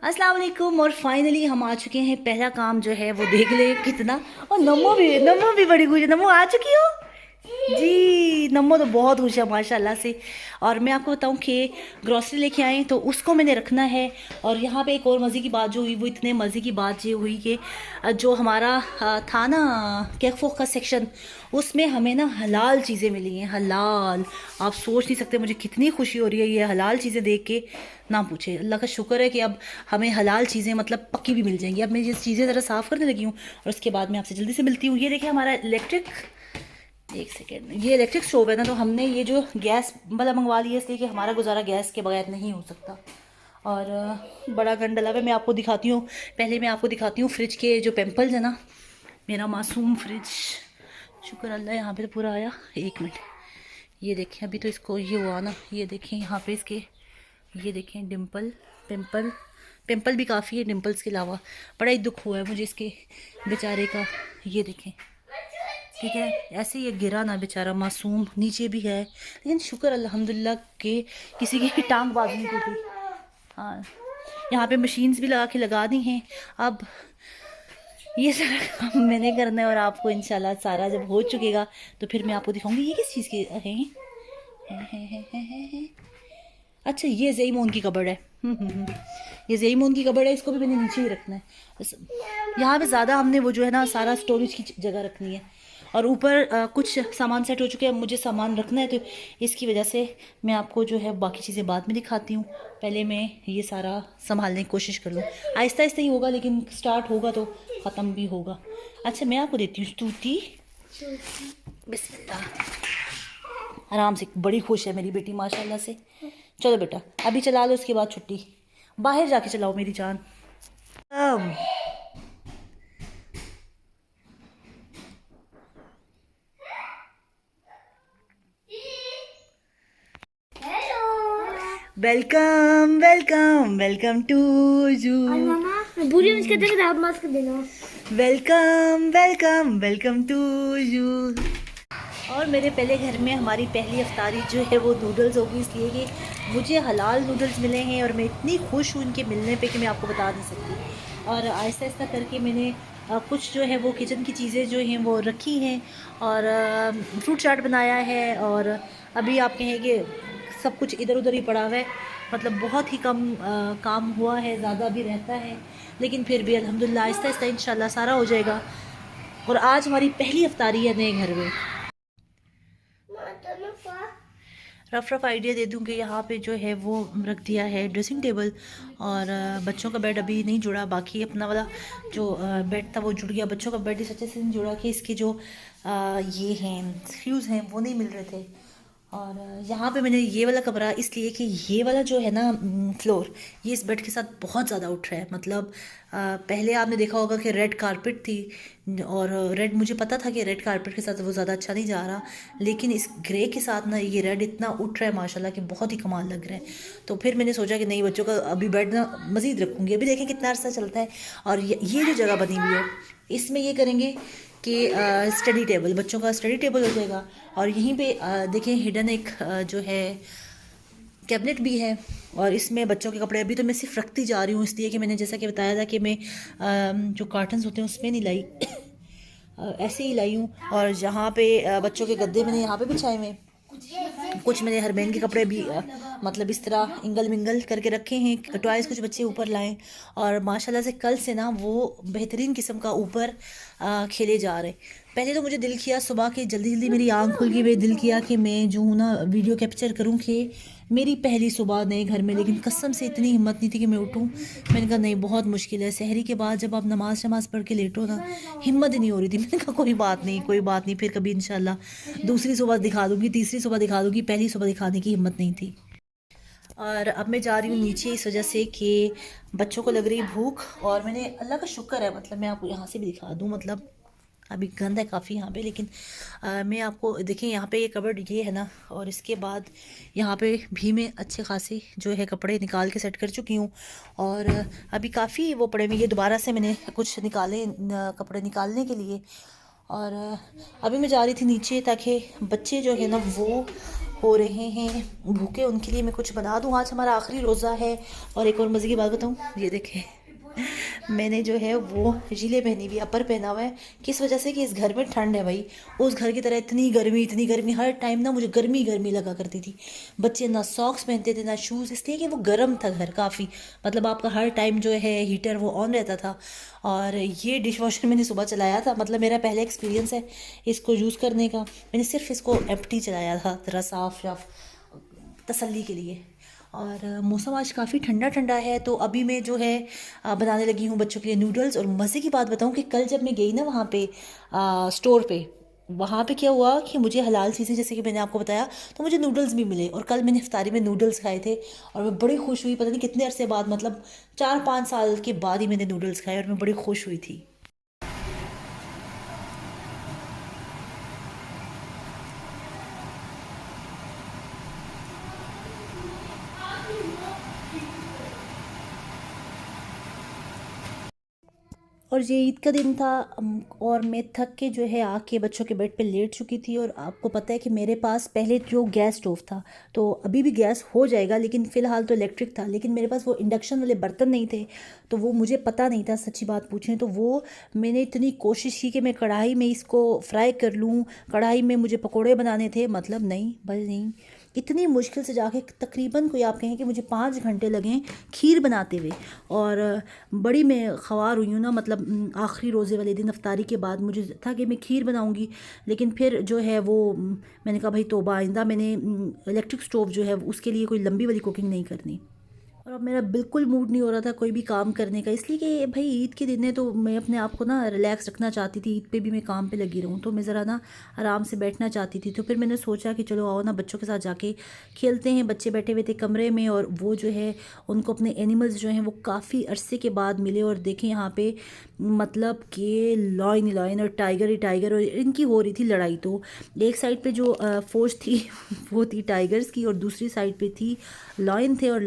अस्सलाम वालेकुम। और फाइनली हम आ चुके हैं। पहला काम जो है वो देख ले कितना। और नमो भी बड़ी खुश है। नमो आ चुकी हो जी। नमो तो बहुत खुश है माशाल्लाह से। और मैं आपको बताऊं कि ग्रॉसरी लेके आए तो उसको मैंने रखना है। और यहाँ पे एक और मज़े की बात जो हुई वो इतने मज़े की बात ये हुई कि जो हमारा था ना केक फोक का सेक्शन, उसमें हमें ना हलाल चीज़ें मिली हैं। हलाल, आप सोच नहीं सकते मुझे कितनी खुशी हो रही है ये हलाल चीज़ें देख के। ना पूछे, अल्लाह का शुक्र है कि अब हमें हलाल चीज़ें मतलब पक्की भी मिल जाएंगी। अब मैं ये चीज़ें ज़रा साफ़ करने लगी हूँ और उसके बाद मैं आपसे जल्दी से मिलती हूँ। ये देखिए हमारा इलेक्ट्रिक, एक सेकेंड, ये इलेक्ट्रिक स्टोव है ना, तो हमने ये जो गैस वाला मंगवा लिया इसलिए कि हमारा गुजारा गैस के बगैर नहीं हो सकता। और बड़ा गंद डला हुआ है। मैं आपको दिखाती हूँ, पहले मैं आपको दिखाती हूँ फ्रिज के जो पेम्पल्स है ना, मेरा मासूम फ्रिज। शुक्र अल्लाह यहाँ पे तो पूरा आया। एक मिनट, ये देखें अभी तो इसको ये हुआ ना, ये देखें यहाँ पे इसके, ये देखें डिम्पल, पिंपल, पिंपल भी काफ़ी है डिम्पल्स के अलावा। बड़ा ही दुख हुआ है मुझे इसके बेचारे का। ये देखें, ठीक है, ऐसे ये गिरा ना बेचारा मासूम, नीचे भी है लेकिन शुक्र अल्हम्दुलिल्लाह के किसी की टांग बाज नहीं टूटी। हाँ, यहाँ पे मशीन्स भी लगा के लगा दी हैं। अब ये सारा काम मैंने करना है और आपको इंशाल्लाह सारा जब हो चुकेगा तो फिर मैं आपको दिखाऊंगी ये किस चीज़ के हैं। अच्छा, ये जेईमोन की कबर्ड है। ये जेईमोन की कबर्ड है, इसको भी मैंने नीचे ही रखना है। यहाँ पे ज़्यादा हमने वो जो है ना सारा स्टोरेज की जगह रखनी है। और ऊपर कुछ सामान सेट हो चुके हैं, मुझे सामान रखना है तो इसकी वजह से मैं आपको जो है बाकी चीज़ें बाद में दिखाती हूँ। पहले मैं ये सारा संभालने की कोशिश कर लूँ। आहिस्ता आहिस्ता ही होगा लेकिन स्टार्ट होगा तो ख़त्म भी होगा। अच्छा, मैं आपको देती हूँ स्तूति। बिस्मिल्लाह। आराम से, बड़ी खुश है मेरी बेटी माशाल्लाह से। चलो बेटा अभी चला लो, उसके बाद छुट्टी। बाहर जाके चलाओ मेरी जान। Welcome welcome welcome to you. मामा बुरी मिस करते हैं, आप मास्क देना। Welcome welcome welcome to you. और मेरे पहले घर में हमारी पहली अफ्तारी जो है वो नूडल्स होगी, इसलिए कि मुझे हलाल नूडल्स मिले हैं और मैं इतनी खुश हूँ इनके मिलने पे कि मैं आपको बता नहीं सकती। और आहिस्ता आहिस्ता करके मैंने कुछ जो है वो किचन की चीज़ें जो हैं वो रखी हैं और फ्रूट चाट बनाया है। और अभी आप कहें कि सब कुछ इधर उधर ही पड़ा हुआ है, मतलब बहुत ही कम काम हुआ है, ज़्यादा भी रहता है लेकिन फिर भी अल्हम्दुलिल्लाह आहिस्ता आहिस्ता इंशाल्लाह सारा हो जाएगा। और आज हमारी पहली अफ्तारी है नए घर में। रफ रफ आइडिया दे दूँ कि यहाँ पे जो है वो रख दिया है ड्रेसिंग टेबल। और बच्चों का बेड अभी नहीं जुड़ा, बाकी अपना वाला जो बेड था वो जुड़ गया। बच्चों का बेड इस अच्छे से नहीं जुड़ा कि इसके जो ये हैं फ्यूज़ हैं वो नहीं मिल रहे थे। और यहाँ पे मैंने ये वाला कमरा इसलिए कि ये वाला जो है ना फ्लोर, ये इस बेड के साथ बहुत ज़्यादा उठ रहा है। मतलब पहले आपने देखा होगा कि रेड कारपेट थी और रेड, मुझे पता था कि रेड कारपेट के साथ वो ज़्यादा अच्छा नहीं जा रहा, लेकिन इस ग्रे के साथ ना ये रेड इतना उठ रहा है माशाल्लाह कि बहुत ही कमाल लग रहा है। तो फिर मैंने सोचा कि नहीं, बच्चों का अभी बेड ना मज़ीद रखूँगी, अभी देखें कितना अर्सा चलता है। और ये जो जगह बनी हुई है इसमें ये करेंगे कि स्टडी टेबल, बच्चों का स्टडी टेबल हो जाएगा। और यहीं पे देखें हिडन एक जो है कैबिनेट भी है और इसमें बच्चों के कपड़े अभी तो मैं सिर्फ रखती जा रही हूँ, इसलिए कि मैंने जैसा कि बताया था कि मैं जो कार्टन्स होते हैं उसमें नहीं लाई, ऐसे ही लाई हूँ। और जहाँ पे बच्चों के गद्दे मैंने यहाँ पे बिछाए हुए, कुछ मैंने हरबैन के कपड़े भी मतलब इस तरह इंगल मिंगल करके रखे हैं। टॉयज़ कुछ बच्चे ऊपर लाएं और माशाल्लाह से कल से ना वो बेहतरीन किस्म का ऊपर खेले जा रहे। पहले तो मुझे दिल किया सुबह के जल्दी जल्दी मेरी आंख खुल गई, मेरे दिल किया कि मैं जो हूँ ना वीडियो कैप्चर करूँ कि मेरी पहली सुबह नए घर में, लेकिन कसम से इतनी हिम्मत नहीं थी कि मैं उठूँ। मैंने कहा नहीं, बहुत मुश्किल है, सहरी के बाद जब आप नमाज पढ़ के लेटो ना, हिम्मत ही नहीं हो रही थी। मैंने कहा कोई बात नहीं, कोई बात नहीं, फिर कभी इंशाल्लाह दूसरी सुबह दिखा दूँगी, तीसरी सुबह दिखा दूँगी, पहली सुबह दिखाने की हिम्मत नहीं थी। और अब मैं जा रही हूँ नीचे इस वजह से कि बच्चों को लग रही भूख। और मैंने, अल्लाह का शुक्र है, मतलब मैं आपको यहाँ से भी दिखा दूँ, मतलब अभी गंद है काफ़ी यहाँ पे, लेकिन मैं आपको देखें यहाँ पे ये कबर्ड ये है ना, और इसके बाद यहाँ पे भी मैं अच्छे खासे जो है कपड़े निकाल के सेट कर चुकी हूँ। और अभी काफ़ी वो पड़े हुए, ये दोबारा से मैंने कुछ निकाले कपड़े निकालने के लिए। और अभी मैं जा रही थी नीचे ताकि बच्चे जो है ना वो हो रहे हैं भूखे, उनके लिए मैं कुछ बना दूँ। आज हमारा आखिरी रोज़ा है। और एक और मज़े की बात बताऊँ, ये देखें मैंने जो है वो जीले पहनी हुई, अपर पहना हुआ है। किस वजह से कि इस घर में ठंड है भाई। उस घर की तरह इतनी गर्मी हर टाइम ना मुझे गर्मी गर्मी लगा करती थी। बच्चे ना सॉक्स पहनते थे ना शूज़, इसलिए कि वो गर्म था घर काफ़ी। मतलब आपका हर टाइम जो है हीटर वो ऑन रहता था। और ये डिश वॉशर मैंने सुबह चलाया था, मतलब मेरा पहला एक्सपीरियंस है इसको यूज़ करने का। मैंने सिर्फ इसको एम्प्टी चलाया था, ज़रा साफ साफ तसल्ली के लिए। और मौसम आज काफ़ी ठंडा ठंडा है, तो अभी मैं जो है बनाने लगी हूँ बच्चों के लिए नूडल्स। और मज़े की बात बताऊँ कि कल जब मैं गई ना वहाँ पे स्टोर पे, वहाँ पे क्या हुआ कि मुझे हलाल चीज़ें, जैसे कि मैंने आपको बताया, तो मुझे नूडल्स भी मिले। और कल मैंने इफ्तारी में नूडल्स खाए थे और मैं बड़ी खुश हुई। पता नहीं कितने अरसे बाद, मतलब 4-5 साल के बाद ही मैंने नूडल्स खाए और मैं बड़ी खुश हुई थी। और ये ईद का दिन था। और मैं थक के जो है आके बच्चों के बेड पे लेट चुकी थी। और आपको पता है कि मेरे पास पहले जो गैस स्टोव था, तो अभी भी गैस हो जाएगा, लेकिन फ़िलहाल तो इलेक्ट्रिक था। लेकिन मेरे पास वो इंडक्शन वाले बर्तन नहीं थे, तो वो मुझे पता नहीं था, सच्ची बात पूछें तो। वो मैंने इतनी कोशिश की कि मैं कढ़ाई में इसको फ्राई कर लूँ, कढ़ाई में मुझे पकोड़े बनाने थे, मतलब नहीं भाई नहीं। इतनी मुश्किल से जाके तकरीबन कोई आप कहें कि मुझे 5 घंटे लगे खीर बनाते हुए। और बड़ी मैं ख्वार हुई हूँ ना, मतलब आखिरी रोज़े वाले दिन अफ्तारी के बाद मुझे था कि मैं खीर बनाऊँगी, लेकिन फिर जो है वो मैंने कहा भाई तौबा, आइंदा मैंने इलेक्ट्रिक स्टोव जो है उसके लिए कोई लंबी वाली कुकिंग नहीं करनी। और अब मेरा बिल्कुल मूड नहीं हो रहा था कोई भी काम करने का, इसलिए कि भाई ईद के दिन है, तो मैं अपने आप को ना रिलैक्स रखना चाहती थी। ईद पे भी मैं काम पे लगी रहूँ, तो मैं ज़रा ना आराम से बैठना चाहती थी। तो फिर मैंने सोचा कि चलो आओ ना बच्चों के साथ जाके खेलते हैं। बच्चे बैठे हुए थे कमरे में, और वो जो है उनको अपने एनिमल्स जो हैं वो काफ़ी अरसे के बाद मिले। और देखें यहाँ पे मतलब कि लॉयन ही लॉयन और टाइगर ही टाइगर, और इनकी हो रही थी लड़ाई। तो एक साइड पे जो फौज थी वो थी टाइगर्स की, और दूसरी साइड पे थी लॉयन थे। और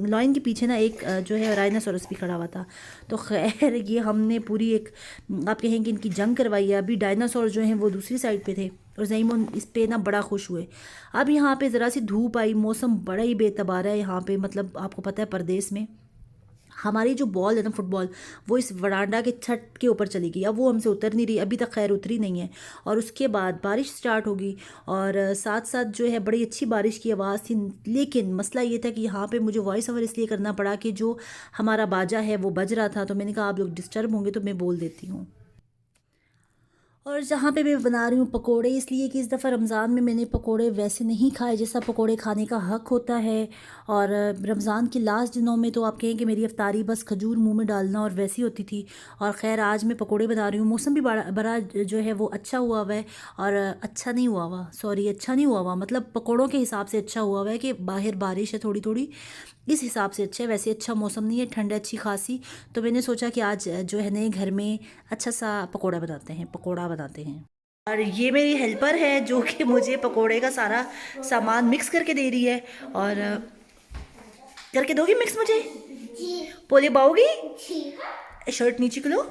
लॉयन के पीछे ना एक जो है राइनासोरस भी खड़ा हुआ था। तो खैर ये हमने पूरी एक आप कहें कि इनकी जंग करवाई है। अभी डायनासोर जो हैं वो दूसरी साइड पे थे, और ज़ईमन इस पे ना बड़ा खुश हुए। अब यहाँ पे ज़रा सी धूप आई, मौसम बड़ा ही बेतबार है यहाँ पे। मतलब आपको पता है परदेश में हमारी जो बॉल है ना फुटबॉल, वो इस वरांडा के छत के ऊपर चली गई। अब वो हमसे उतर नहीं रही, अभी तक खैर उतरी नहीं है। और उसके बाद बारिश स्टार्ट होगी, और साथ साथ जो है बड़ी अच्छी बारिश की आवाज़ थी। लेकिन मसला ये था कि यहाँ पे मुझे वॉइस ओवर इसलिए करना पड़ा कि जो हमारा बाजा है वो बज रहा था। तो मैंने कहा आप लोग डिस्टर्ब होंगे तो मैं बोल देती हूँ। और जहाँ पे मैं बना रही हूँ पकोड़े, इसलिए कि इस दफ़ा रमज़ान में मैंने पकोड़े वैसे नहीं खाए जैसा पकोड़े खाने का हक़ होता है। और रमज़ान के लास्ट दिनों में तो आप कहें कि मेरी अफ्तारी बस खजूर मुंह में डालना और वैसी होती थी। और ख़ैर आज मैं पकोड़े बना रही हूँ। मौसम भी बड़ा बड़ा जो है वो अच्छा हुआ हुआ है। और अच्छा नहीं हुआ हुआ, सॉरी अच्छा नहीं हुआ हुआ, मतलब पकोड़ों के हिसाब से अच्छा हुआ हुआ है कि बाहर बारिश है थोड़ी थोड़ी, इस हिसाब से अच्छा है। वैसे अच्छा मौसम नहीं है, ठंड है अच्छी खासी। तो मैंने सोचा कि आज जो है नए घर में अच्छा सा पकोड़ा बनाते हैं। और ये मेरी हेल्पर है जो कि मुझे पकोड़े का सारा सामान मिक्स करके दे रही है। और करके दोगी मिक्स मुझे? पोले पाओगी? शर्ट नीचे को लो।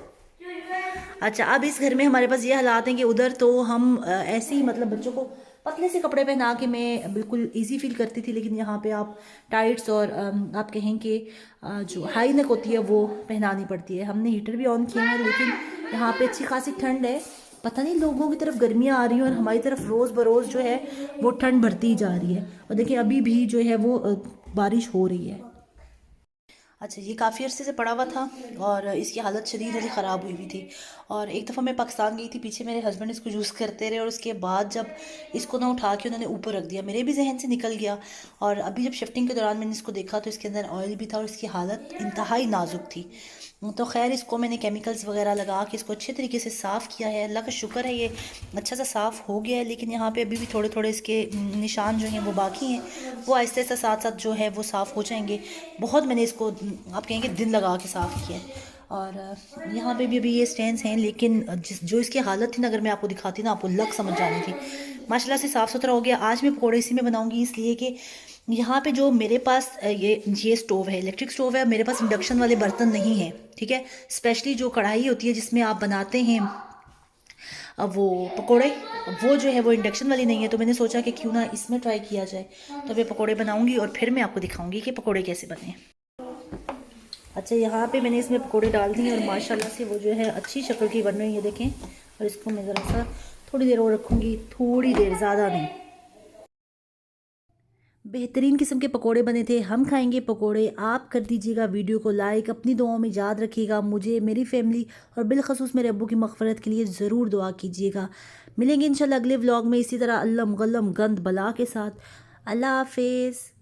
अच्छा, अब इस घर में हमारे पास ये हालात हैं कि उधर तो हम ऐसे ही मतलब बच्चों को पतले से कपड़े पहना के मैं बिल्कुल इजी फील करती थी, लेकिन यहाँ पे आप टाइट्स और आप कहें कि जो हाई नेक होती है वो पहनानी पड़ती है। हमने हीटर भी ऑन किया है, लेकिन यहाँ पे अच्छी खासी ठंड है। पता नहीं लोगों की तरफ गर्मियाँ आ रही हैं और हमारी तरफ रोज़ बरोज़ जो है वो ठंड बढ़ती ही जा रही है। और देखिए अभी भी जो है वो बारिश हो रही है। अच्छा, ये काफ़ी अरसे से पड़ा हुआ था और इसकी हालत शदीद वाली ख़राब हुई हुई थी। और एक दफ़ा मैं पाकिस्तान गई थी, पीछे मेरे हस्बैंड इसको यूज़ करते रहे, और उसके बाद जब इसको ना उठा के उन्होंने ऊपर रख दिया, मेरे भी जहन से निकल गया। और अभी जब शिफ्टिंग के दौरान मैंने इसको देखा तो इसके अंदर ऑयल भी था और इसकी हालत इंतहाई नाजुक थी। तो खैर इसको मैंने केमिकल्स वगैरह लगा के इसको अच्छे तरीके से साफ़ किया है। अल्लाह का शुक्र है ये अच्छा सा साफ़ हो गया है। लेकिन यहाँ पे अभी भी थोड़े थोड़े इसके निशान जो हैं वो बाकी हैं, वो आहिस्ते आहिस्ते साथ साथ जो है वो साफ़ हो जाएंगे। बहुत मैंने इसको आप कहेंगे दिन लगा के साफ़ किया है। और यहाँ पे भी अभी ये स्टैंड्स हैं, लेकिन जो इसकी हालत थी ना, अगर मैं आपको दिखाती ना आपको लग समझ जानी थी। माशाल्लाह से साफ़ सुथरा हो गया। आज मैं पकौड़े इसी में बनाऊंगी, इसलिए कि यहाँ पे जो मेरे पास ये स्टोव है, इलेक्ट्रिक स्टोव है, मेरे पास इंडक्शन वाले बर्तन नहीं हैं। ठीक है, स्पेशली जो कढ़ाई होती है जिसमें आप बनाते हैं अब वो पकोड़े, अब वो जो है वो इंडक्शन वाली नहीं है, तो मैंने सोचा कि क्यों ना इसमें ट्राई किया जाए। तो मैं पकोड़े बनाऊंगी और फिर मैं आपको दिखाऊंगी कि पकोड़े कैसे बने। अच्छा, यहाँ पे मैंने इसमें पकोड़े डाल दिए और माशाल्लाह से वो जो है अच्छी शक्ल की बन रही है, देखें। और इसको मैं ज़रा सा थोड़ी देर और रखूँगी, थोड़ी देर, ज़्यादा नहीं। बेहतरीन किस्म के पकोड़े बने थे। हम खाएंगे पकोड़े, आप कर दीजिएगा वीडियो को लाइक, अपनी दुआओं में याद रखिएगा मुझे, मेरी फैमिली और बिलखसूस मेरे अब्बू की मग़फ़रत के लिए ज़रूर दुआ कीजिएगा। मिलेंगे इंशाल्लाह अगले व्लॉग में इसी तरह अल्लम गल्लम गंद बला के साथ। अल्लाह हाफिज़।